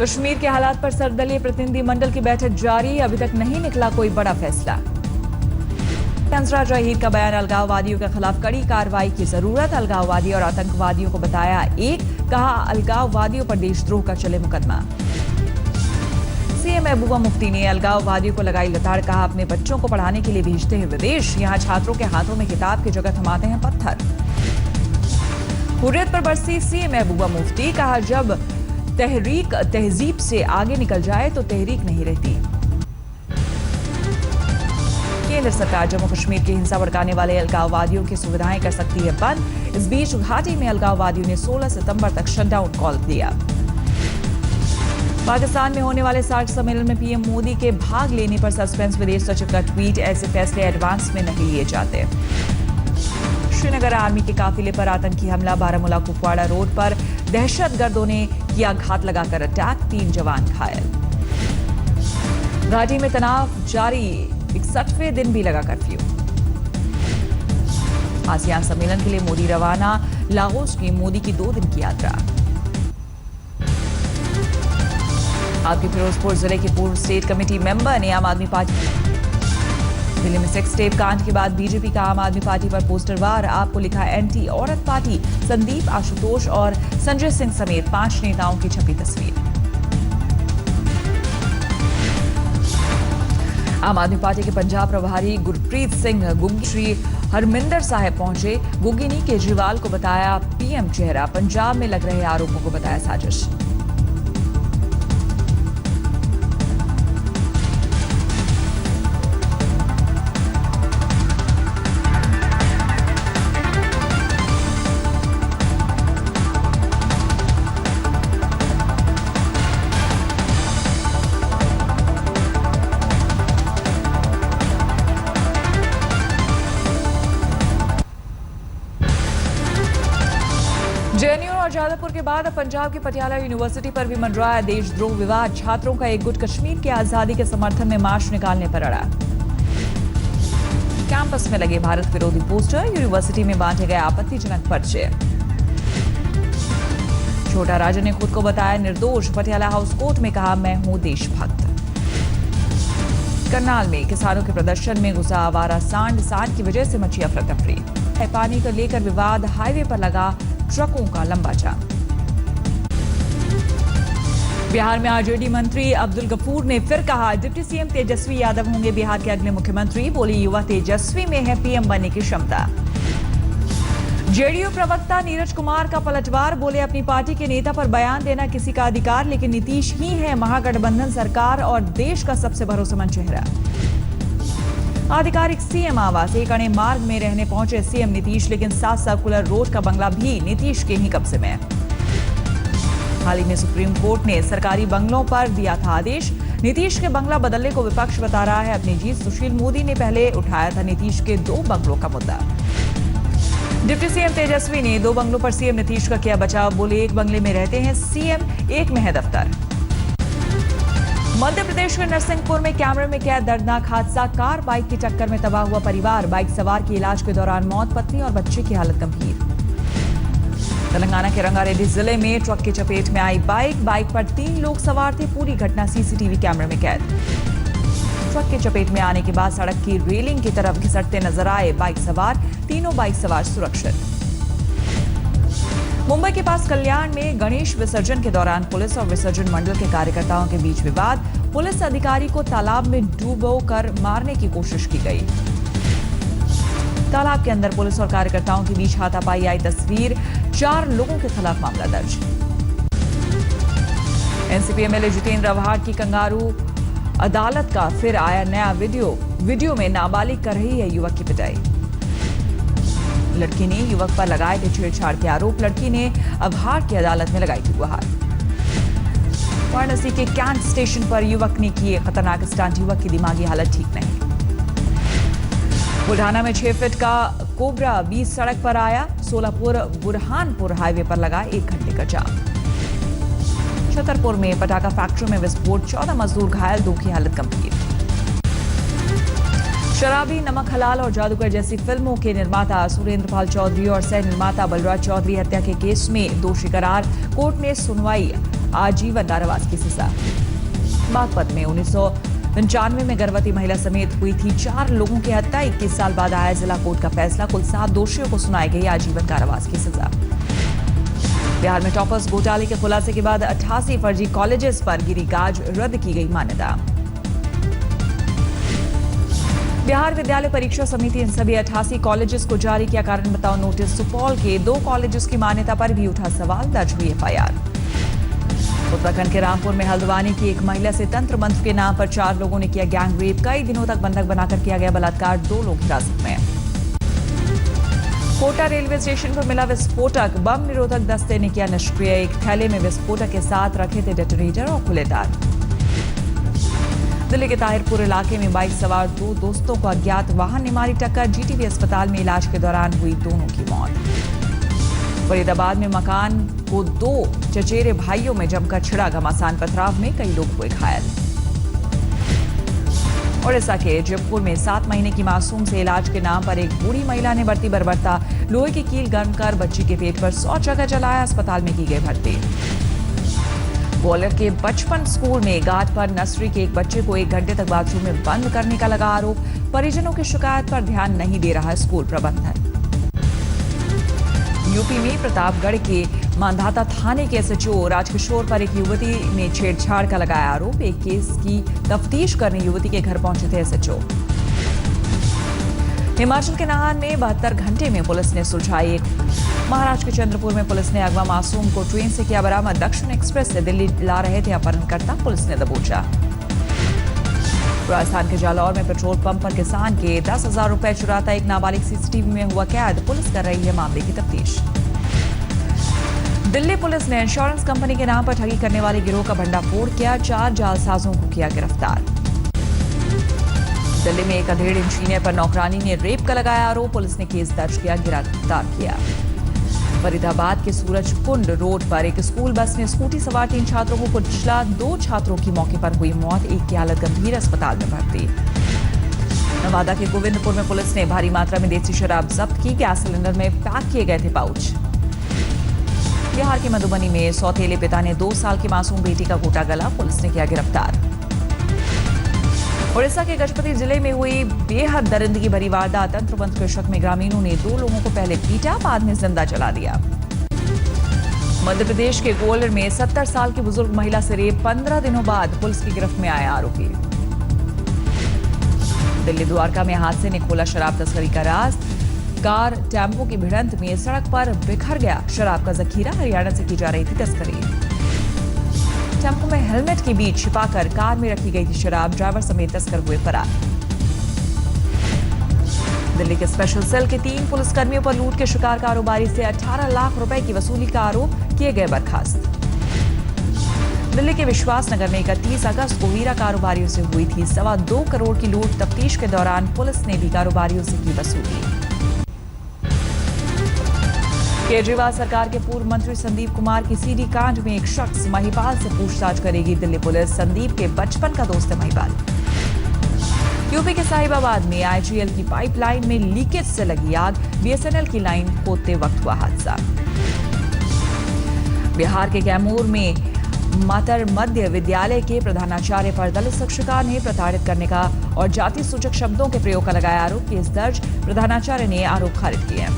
कश्मीर के हालात पर सर्वदलीय प्रतिनिधिमंडल की बैठक जारी, अभी तक नहीं निकला कोई बड़ा फैसला। हंसराज अहीर का बयान, अलगाववादियों के खिलाफ कड़ी कार्रवाई की जरूरत, अलगाववादी और आतंकवादियों को बताया एक, कहा अलगाववादियों पर देशद्रोह का चले मुकदमा। सीएम महबूबा मुफ्ती ने अलगाववादियों को लगाई लताड़, कहा अपने बच्चों को पढ़ाने के लिए भेजते हैं विदेश, यहां छात्रों के हाथों में किताब की जगह थमाते हैं पत्थर। हुर्रियत पर बरसी सीएम महबूबा मुफ्ती, कहा जब तहरीक तहजीब से आगे निकल जाए तो तहरीक नहीं रहती। केंद्र सरकार जम्मू कश्मीर की हिंसा भड़काने वाले अलगाववादियों की सुविधाएं कर सकती है बंद। इस बीच घाटी में अलगाववादियों ने 16 सितंबर तक शटडाउन कॉल दिया। पाकिस्तान में होने वाले सार्क सम्मेलन में पीएम मोदी के भाग लेने पर सस्पेंस, विदेश सचिव का ट्वीट, ऐसे फैसले एडवांस में नहीं लिए जाते। श्रीनगर आर्मी के काफिले पर आतंकी हमला, बारामूला कुपवाड़ा रोड पर दहशतगर्दों ने किया घात लगाकर अटैक, 3 जवान घायल। घाटी में तनाव जारी, 61वें दिन भी लगा कर्फ्यू। आसियान सम्मेलन के लिए मोदी रवाना, लागोस की मोदी की 2 दिन की यात्रा। आपके फिरोजपुर जिले के पूर्व स्टेट कमेटी मेंबर ने आम आदमी पार्टी, दिल्ली में सेक्स टेप कांड के बाद बीजेपी का आम आदमी पार्टी पर पोस्टर वार, आपको लिखा एंटी औरत पार्टी, संदीप, आशुतोष और संजय सिंह समेत 5 नेताओं की छपी तस्वीर। आम आदमी पार्टी के पंजाब प्रभारी गुरप्रीत सिंह गुग्गी श्री हरमिंदर साहिब पहुंचे, गुग्गी ने केजरीवाल को बताया पीएम चेहरा, पंजाब में लग रहे आरोपों को बताया साजिश। जेएनयू और जादवपुर के बाद अब पंजाब की पटियाला यूनिवर्सिटी पर भी मंडराया देशद्रोह विवाद, छात्रों का एक गुट कश्मीर की आजादी के समर्थन में मार्च निकालने पर अड़ा। कैंपस में लगे भारत विरोधी पोस्टर, यूनिवर्सिटी में बांटे गए आपत्तिजनक पर्चे। छोटा राजन ने खुद को बताया निर्दोष, पटियाला हाउस कोर्ट में कहा मैं हूं देशभक्त। करनाल में किसानों के प्रदर्शन में घुसा आवारा सांड की वजह से मची अफरा तफरी। पानी को लेकर विवाद, हाईवे पर लगा ट्रकों का लंबा जाम। बिहार में आरजेडी मंत्री अब्दुल गफूर ने फिर कहा डिप्टी सीएम तेजस्वी यादव होंगे बिहार के अगले मुख्यमंत्री, बोली युवा तेजस्वी में है पीएम बनने की क्षमता। जेडीयू प्रवक्ता नीरज कुमार का पलटवार, बोले अपनी पार्टी के नेता पर बयान देना किसी का अधिकार, लेकिन नीतीश ही है महागठबंधन सरकार और देश का सबसे भरोसेमंद चेहरा। आधिकारिक सीएम आवास, एक अणे मार्ग में रहने पहुंचे सीएम नीतीश, लेकिन 7 सर्कुलर रोड का बंगला भी नीतीश के ही कब्जे में। हाल ही में सुप्रीम कोर्ट ने सरकारी बंगलों पर दिया था आदेश, नीतीश के बंगला बदलने को विपक्ष बता रहा है अपनी जीत। सुशील मोदी ने पहले उठाया था नीतीश के 2 बंगलों का मुद्दा। डिप्टी सीएम तेजस्वी ने 2 बंगलों पर सीएम नीतीश का किया बचाव, बोले एक बंगले में रहते हैं सीएम, एक में है दफ्तर। मध्य प्रदेश के नरसिंहपुर में कैमरे में कैद दर्दनाक हादसा, कार बाइक की टक्कर में तबाह हुआ परिवार, बाइक सवार की इलाज के दौरान मौत, पत्नी और बच्चे की हालत गंभीर। तेलंगाना के रंगारेड्डी जिले में ट्रक की चपेट में आई बाइक पर 3 लोग सवार थे, पूरी घटना सीसीटीवी कैमरे में कैद। ट्रक की चपेट में आने के बाद सड़क की रेलिंग की तरफ घिसटते नजर आए बाइक सवार, तीनों बाइक सवार सुरक्षित। मुंबई के पास कल्याण में गणेश विसर्जन के दौरान पुलिस और विसर्जन मंडल के कार्यकर्ताओं के बीच विवाद, पुलिस अधिकारी को तालाब में डुबोकर मारने की कोशिश की गई। तालाब के अंदर पुलिस और कार्यकर्ताओं के बीच हाथापाई आई तस्वीर, 4 लोगों के खिलाफ मामला दर्ज। एनसीपी एमएलए जितेंद्र अवहार की कंगारू अदालत का फिर आया नया वीडियो में नाबालिग कर रही है युवक की पिटाई। लड़की ने युवक पर लगाए थे छेड़छाड़ के आरोप, लड़की ने अवहार की अदालत में लगाई थी गुहार। वाराणसी के कैंट स्टेशन पर युवक ने किए खतरनाक स्टंट, युवक की दिमागी हालत ठीक नहीं। बुल्ढाना में 6 फीट का कोबरा 20 सड़क पर आया, सोलापुर बुरहानपुर हाईवे पर लगा 1 घंटे का जाम। छतरपुर में पटाखा फैक्ट्री में विस्फोट, 14 मजदूर घायल, 2 की हालत गंभीर। शराबी, नमक हलाल और जादूगर जैसी फिल्मों के निर्माता सुरेंद्र पाल चौधरी और सह निर्माता बलराज चौधरी हत्या के केस में दोषी करार, कोर्ट ने सुनवाई आजीवन कारावास की सजा। बागपत में 1995 में गर्भवती महिला समेत हुई थी 4 लोगों की हत्या। 21 साल बाद आया जिला कोर्ट का फैसला। कुल 7 दोषियों को सुनाई गई आजीवन कारावास की सजा। बिहार में टॉपर्स घोटाले के खुलासे के बाद 88 फर्जी कॉलेजेस पर गिरी गाज, रद्द की गई मान्यता। बिहार विद्यालय परीक्षा समिति इन सभी 88 कॉलेजेस को जारी किया कारण बताओ नोटिस। सुपौल के 2 कॉलेजेस की मान्यता पर भी उठा सवाल, दर्ज हुई एफआईआर। उत्तराखंड के रामपुर में हल्द्वानी की एक महिला से तंत्र मंत्र के नाम पर 4 लोगों ने किया गैंग रेप। कई दिनों तक बंधक बनाकर किया गया बलात्कार, 2 लोग हिरासत में। कोटा रेलवे स्टेशन पर मिला विस्फोटक, बम निरोधक दस्ते ने किया निष्क्रिय। एक थैले में विस्फोटक के साथ रखे थे डेटोनेटर और खुले तार। दिल्ली के ताहिरपुर इलाके में बाइक सवार 2 दोस्तों को अज्ञात वाहन ने मारी टक्कर। जीटीबी अस्पताल में इलाज के दौरान हुई दोनों की मौत। फरीदाबाद में मकान को 2 चचेरे भाइयों में जमकर छिड़ा घमासान पथराव में कई लोग हुए घायल। ओडिशा के जयपुर में 7 महीने की मासूम से इलाज के नाम पर एक बूढ़ी महिला ने बरती बर्बरता। लोहे की कील गनकर बच्ची के पेट पर 100 जगह जलाया, अस्पताल में की गई भर्ती। ग्वालियर के बचपन स्कूल में घाट पर नर्सरी के एक बच्चे को 1 घंटे तक बाथरूम में बंद करने का लगा आरोप। परिजनों की शिकायत पर ध्यान नहीं दे रहा स्कूल प्रबंधन। यूपी में प्रतापगढ़ के मांधाता थाने के एसएचओ राजकिशोर पर एक युवती ने छेड़छाड़ का लगाया आरोप। एक केस की तफ्तीश करने युवती के घर पहुंचे थे एसएचओ। हिमाचल के नाहन में 72 घंटे में पुलिस ने सुलझाई एक। महाराष्ट्र के चंद्रपुर में पुलिस ने अगवा मासूम को ट्रेन से किया बरामद। दक्षिण एक्सप्रेस से दिल्ली ला रहे थे अपहरणकर्ता, पुलिस ने दबोचा। राजस्थान के जालौर में पेट्रोल पंप पर किसान के 10,000 रुपए चुराता एक नाबालिग सीसीटीवी में हुआ कैद। पुलिस कर रही है मामले की तफ्तीश। दिल्ली पुलिस ने इंश्योरेंस कंपनी के नाम पर ठगी करने वाले गिरोह का भंडाफोड़ किया। 4 जालसाजों को किया गिरफ्तार। दिल्ली में एक अधेड़ इंजीनियर पर नौकरानी ने रेप का लगाया आरोप। पुलिस ने केस दर्ज किया, गिरफ्तार किया। फरीदाबाद के सूरज कुंड रोड पर एक स्कूल बस ने स्कूटी सवार 3 छात्रों को कुचला। 2 छात्रों की मौके पर हुई मौत, एक की हालत गंभीर, अस्पताल में भर्ती। नवादा के गोविंदपुर में पुलिस ने भारी मात्रा में देसी शराब जब्त की। गैस सिलेंडर में पैक किए गए थे पाउच। बिहार के मधुबनी में सौतेले पिता ने 2 साल की मासूम बेटी का घोटा गला, पुलिस ने किया गिरफ्तार। ओडिशा के गजपति जिले में हुई बेहद दरिंदगी भरी वारदात। तंत्र मंत्र के शक में ग्रामीणों ने 2 लोगों को पहले पीटा, बाद में जिंदा जला दिया। मध्य प्रदेश के ग्वालियर में 70 साल की बुजुर्ग महिला से रेप, 15 दिनों बाद पुलिस की गिरफ्त में आया आरोपी। दिल्ली द्वारका में हादसे ने खोला शराब तस्करी का राज। कार टेम्पो की भिड़ंत में सड़क पर बिखर गया शराब का जखीरा। हरियाणा से की जा रही थी तस्करी। टेम्पो में हेलमेट के बीच छिपाकर कार में रखी गई थी शराब। ड्राइवर समेत तस्कर हुए फरार। दिल्ली के स्पेशल सेल के 3 पुलिसकर्मियों पर लूट के शिकार कारोबारी से 18 लाख रुपए की वसूली का आरोप, किए गए बर्खास्त। दिल्ली के विश्वास नगर में 31 अगस्त को हीरा कारोबारियों से हुई थी 2.25 करोड़ की लूट। तफ्तीश के दौरान पुलिस ने भी कारोबारियों से की वसूली। केजरीवाल सरकार के पूर्व मंत्री संदीप कुमार की सीडी कांड में एक शख्स महिपाल से पूछताछ करेगी दिल्ली पुलिस। संदीप के बचपन का दोस्त है महिपाल। यूपी के साहिबाबाद में आईजीएल की पाइपलाइन में लीकेज से लगी आग। बीएसएनएल की लाइन खोदते वक्त हुआ हादसा। बिहार के कैमूर में मातर मध्य विद्यालय के प्रधानाचार्य पर दलित शिक्षिका ने प्रताड़ित करने का और जाति सूचक शब्दों के प्रयोग का लगाया आरोप। केस दर्ज, प्रधानाचार्य ने आरोप खारिज किए।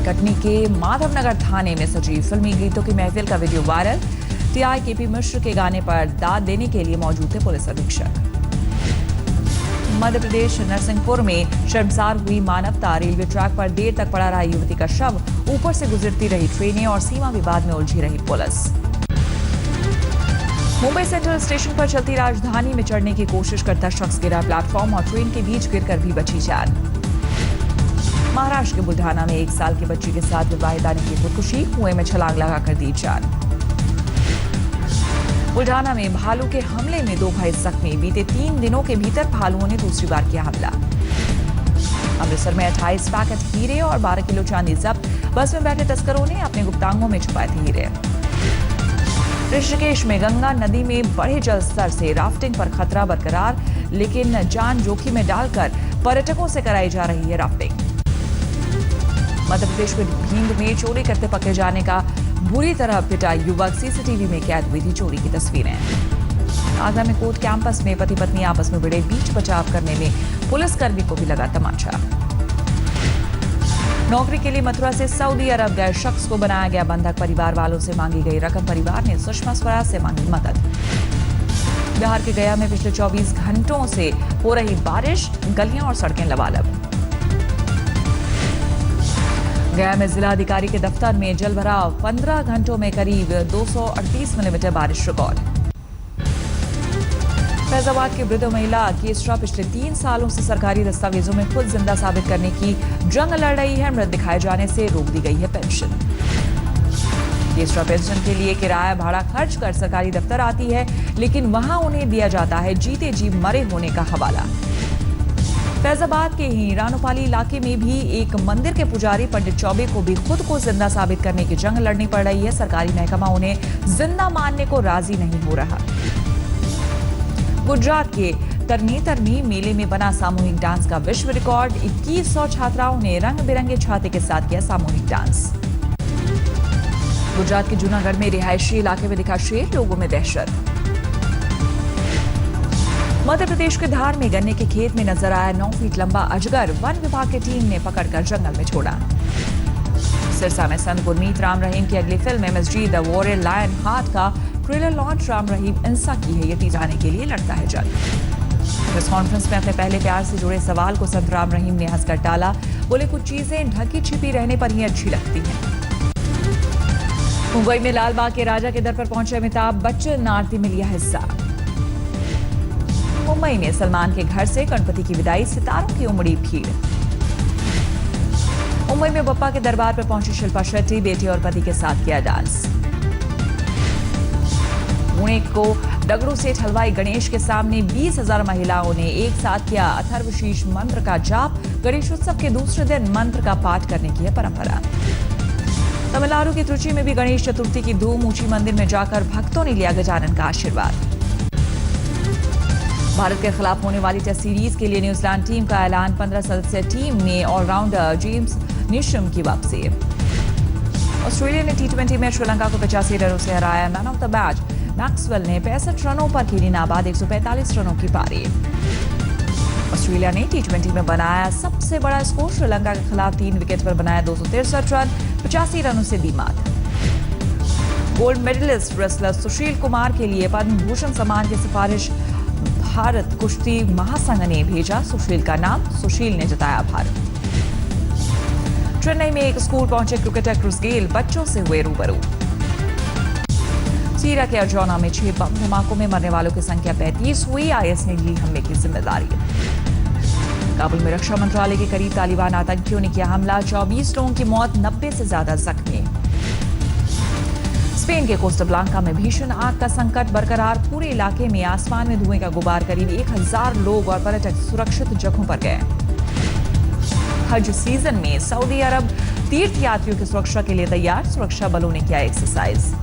कटनी के माधवनगर थाने में सजी फिल्मी गीतों की महफिल का वीडियो वायरल। टीआई केपी मिश्र के गाने पर दाद देने के लिए मौजूद थे पुलिस अधीक्षक। मध्य प्रदेश नरसिंहपुर में शर्मसार हुई मानवता। रेलवे ट्रैक पर देर तक पड़ा रहा युवती का शव। ऊपर से गुजरती रही ट्रेनें और सीमा विवाद में उलझी रही पुलिस। मुंबई सेंट्रल स्टेशन पर चलती राजधानी में चढ़ने की कोशिश करता शख्स गिरा। प्लेटफॉर्म और ट्रेन के बीच गिरकर भी बची जान। महाराष्ट्र के बुल्ढाना में 1 साल की बच्ची के साथ विवाहिता ने की खुदकुशी। कुएं में छलांग लगाकर दी जान। बुल्ढाना में भालू के हमले में 2 भाई जख्मी। बीते 3 दिनों के भीतर भालुओं ने दूसरी बार किया हमला। अमृतसर में 28 पैकेट हीरे और 12 किलो चांदी जब्त। बस में बैठे तस्करों ने अपने गुप्तांगों में छुपाए थे हीरे। ऋषिकेश में गंगा नदी में बढ़े जल स्तर से राफ्टिंग पर खतरा बरकरार, लेकिन जान जोखिम में डालकर पर्यटकों से कराई जा रही है राफ्टिंग। मध्य प्रदेश में भिंड में चोरी करते पकड़े जाने का बुरी तरह पिटा युवक, सीसीटीवी में कैद हुई थी चोरी की तस्वीरें। आगरा में कोर्ट कैंपस में पति पत्नी आपस में भिड़े, बीच बचाव करने में पुलिसकर्मी को भी लगा तमाचा। नौकरी के लिए मथुरा से सऊदी अरब गए शख्स को बनाया गया बंधक, परिवार वालों से मांगी गई रकम, परिवार ने सुषमा स्वराज से मांगी मदद। बिहार के गया में पिछले 24 घंटों से हो रही बारिश, गलियां और सड़कें लबालब। गया में जिलाधिकारी के दफ्तर में जलभराव, 15 घंटों में करीब 238 मिलीमीटर बारिश रिकॉर्ड। फैजाबाद की वृद्ध महिला केसरा पिछले 3 सालों से सरकारी दस्तावेजों में खुद जिंदा साबित करने की जंग लड़ रही है। मृत दिखाए जाने से रोक दी गई है पेंशन। केसरा पेंशन के लिए किराया भाड़ा खर्च कर सरकारी दफ्तर आती है, लेकिन वहां उन्हें दिया जाता है जीते जी मरे होने का हवाला। फैजाबाद के ही रानोपाली इलाके में भी एक मंदिर के पुजारी पंडित चौबे को भी खुद को जिंदा साबित करने की जंग लड़नी पड़ रही है। सरकारी महकमा उन्हें जिंदा मानने को राजी नहीं हो रहा। गुजरात के तरनी मेले में बना सामूहिक डांस का विश्व रिकॉर्ड, 2100 छात्राओं ने रंग बिरंगे छाते के साथ किया सामूहिक डांस। गुजरात के जूनागढ़ में रिहायशी इलाके में दिखा शेर, लोगों में दहशत। मध्य प्रदेश के धार में गन्ने के खेत में नजर आया 9 फीट लंबा अजगर, वन विभाग की टीम ने पकड़कर जंगल में छोड़ा। सिरसा में संत गुरमीत राम रहीम की अगली film MSG the warrior lion heart का ट्रेलर लॉन्च। राम रहीम इंसा की हैयती जाने के लिए लड़ता है जंग। प्रेस कॉन्फ्रेंस में अपने पहले प्यार से जुड़े सवाल को संत राम रहीम ने हंसकर टाला, बोले कुछ चीजें ढकी छिपी रहने पर ही अच्छी लगती हैं। मुंबई में लालबाग के राजा के दर पर पहुंचे अमिताभ बच्चन, आरती में लिया हिस्सा। मुंबई में सलमान के घर से गणपति की विदाई, सितारों की उमड़ी भीड़। मुंबई में बप्पा के दरबार पर पहुंची शिल्पा शेट्टी, बेटे और पति के साथ किया डांस। पुणे को दगड़ू सेठ हलवाई गणेश के सामने 20,000 महिलाओं ने एक साथ किया अथर्वशीष मंत्र का जाप। गणेशोत्सव के दूसरे दिन मंत्र का पाठ करने की है परंपरा। तमिलनाडु की त्रिची में भी गणेश चतुर्थी की धूम, ऊंची मंदिर में जाकर भक्तों ने लिया गजानन का आशीर्वाद। भारत के खिलाफ होने वाली टेस्ट सीरीज के लिए न्यूजीलैंड टीम का ऐलान, 15 सदस्यीय टीम में ऑलराउंडर जेम्स निशम की वापसी। ऑस्ट्रेलिया ने T20 में श्रीलंका को 85 रनों से हराया। Man of the match Maxwell ने 65 रनों पर खेली नाबाद 145 रनों की पारी। ऑस्ट्रेलिया ने T20 में बनाया सबसे बड़ा स्कोर, श्रीलंका के खिलाफ 3 विकेट पर बनाया 263 रन, 85 रनों से दी मात। Gold medallist wrestler Sushil Kumar के लिए पद्म भूषण सम्मान की सिफारिश भारत कुश्ती महासंघ ने भेजा। सुशील का नाम, सुशील ने जताया आभार। चेन्नई में एक स्कूल पहुंचे क्रिकेटर क्रिस गेल, बच्चों से हुए रूबरू। सीरिया के अर्जौना में 6 बम धमाकों में मरने वालों की संख्या 35 हुई। IS ने ली हमले की जिम्मेदारी। काबुल में रक्षा मंत्रालय के करीब तालिबान आतंकियों ने किया हमला, 24 लोगों की मौत, 90 से ज्यादा जख्मी। स्पेन के कोस्टा ब्लांका में भीषण आग का संकट बरकरार, पूरे इलाके में आसमान में धुएं का गुबार, करीब 1000 लोग और पर्यटक सुरक्षित जगहों पर गए। हज सीजन में सऊदी अरब तीर्थयात्रियों की सुरक्षा के लिए तैयार, सुरक्षा बलों ने किया एक्सरसाइज।